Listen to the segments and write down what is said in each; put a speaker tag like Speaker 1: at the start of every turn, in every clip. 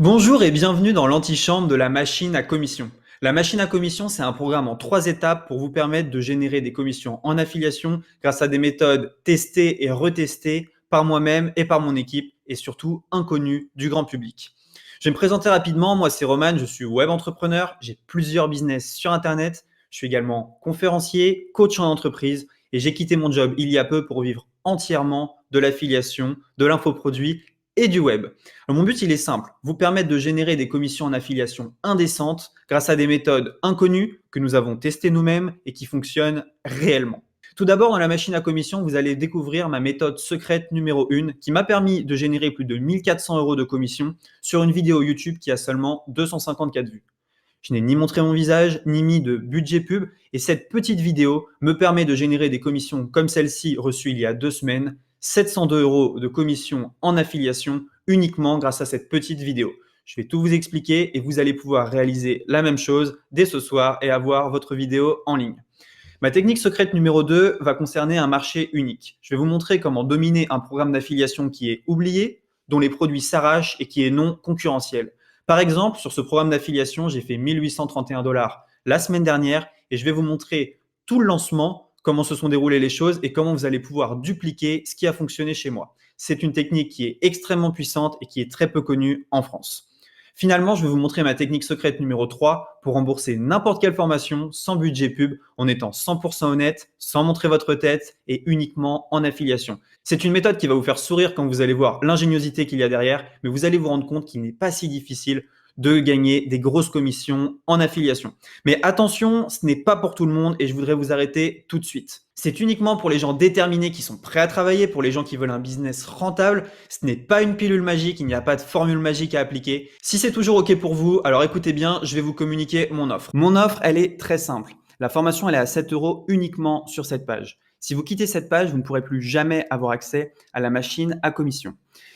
Speaker 1: Bonjour et bienvenue dans l'antichambre de la machine à commission. La machine à commission, c'est un programme en 3 étapes pour vous permettre de générer des commissions en affiliation grâce à des méthodes testées et retestées par moi-même et par mon équipe et surtout inconnues du grand public. Je vais me présenter rapidement. Moi, c'est Roman, je suis web entrepreneur, j'ai plusieurs business sur Internet. Je suis également conférencier, coach en entreprise et j'ai quitté mon job il y a peu pour vivre entièrement de l'affiliation, de l'infoproduit et du web. Alors, mon but, il est simple, vous permettre de générer des commissions en affiliation indécentes grâce à des méthodes inconnues que nous avons testées nous-mêmes et qui fonctionnent réellement. Tout d'abord, dans la machine à commission, vous allez découvrir ma méthode secrète numéro 1 qui m'a permis de générer plus de 1400 € de commissions sur une vidéo YouTube qui a seulement 254 vues. Je n'ai ni montré mon visage, ni mis de budget pub, et cette petite vidéo me permet de générer des commissions comme celle-ci reçue il y a 2 semaines, 702 € de commissions en affiliation uniquement grâce à cette petite vidéo. Je vais tout vous expliquer et vous allez pouvoir réaliser la même chose dès ce soir et avoir votre vidéo en ligne. Ma technique secrète numéro 2 va concerner un marché unique. Je vais vous montrer comment dominer un programme d'affiliation qui est oublié, dont les produits s'arrachent et qui est non concurrentiel. Par exemple, sur ce programme d'affiliation, j'ai fait 1831 $ la semaine dernière et je vais vous montrer tout le lancement, comment se sont déroulées les choses et comment vous allez pouvoir dupliquer ce qui a fonctionné chez moi. C'est une technique qui est extrêmement puissante et qui est très peu connue en France. Finalement, je vais vous montrer ma technique secrète numéro 3 pour rembourser n'importe quelle formation sans budget pub, en étant 100% honnête, sans montrer votre tête et uniquement en affiliation. C'est une méthode qui va vous faire sourire quand vous allez voir l'ingéniosité qu'il y a derrière, mais vous allez vous rendre compte qu'il n'est pas si difficile de gagner des grosses commissions en affiliation. Mais attention, ce n'est pas pour tout le monde et je voudrais vous arrêter tout de suite. C'est uniquement pour les gens déterminés qui sont prêts à travailler, pour les gens qui veulent un business rentable. Ce n'est pas une pilule magique, il n'y a pas de formule magique à appliquer. Si c'est toujours OK pour vous, alors écoutez bien, je vais vous communiquer mon offre. Mon offre, elle est très simple. La formation, elle est à 7 € uniquement sur cette page. Si vous quittez cette page, vous ne pourrez plus jamais avoir accès à la machine à commission.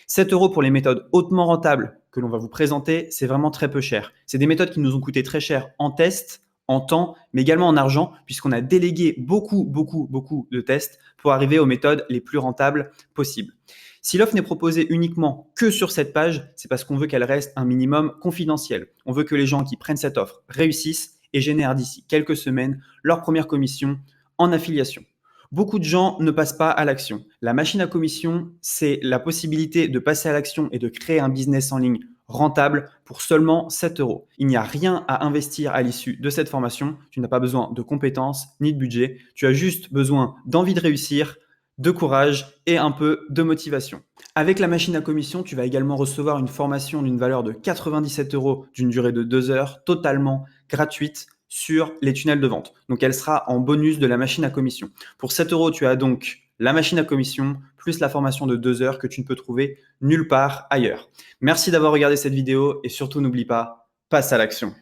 Speaker 1: 7 € pour les méthodes hautement rentables que l'on va vous présenter, c'est vraiment très peu cher. C'est des méthodes qui nous ont coûté très cher en test, en temps, mais également en argent, puisqu'on a délégué beaucoup de tests pour arriver aux méthodes les plus rentables possibles. Si l'offre n'est proposée uniquement que sur cette page, c'est parce qu'on veut qu'elle reste un minimum confidentielle. On veut que les gens qui prennent cette offre réussissent et génèrent d'ici quelques semaines leur première commission en affiliation. Beaucoup de gens ne passent pas à l'action. La machine à commission, c'est la possibilité de passer à l'action et de créer un business en ligne rentable pour seulement 7 €. Il n'y a rien à investir à l'issue de cette formation. Tu n'as pas besoin de compétences ni de budget. Tu as juste besoin d'envie de réussir, de courage et un peu de motivation. Avec la machine à commission, tu vas également recevoir une formation d'une valeur de 97 € d'une durée de 2 heures, totalement gratuite sur les tunnels de vente. Donc, elle sera en bonus de la machine à commission. Pour 7 €, tu as donc la machine à commission plus la formation de 2 heures que tu ne peux trouver nulle part ailleurs. Merci d'avoir regardé cette vidéo et surtout n'oublie pas, passe à l'action.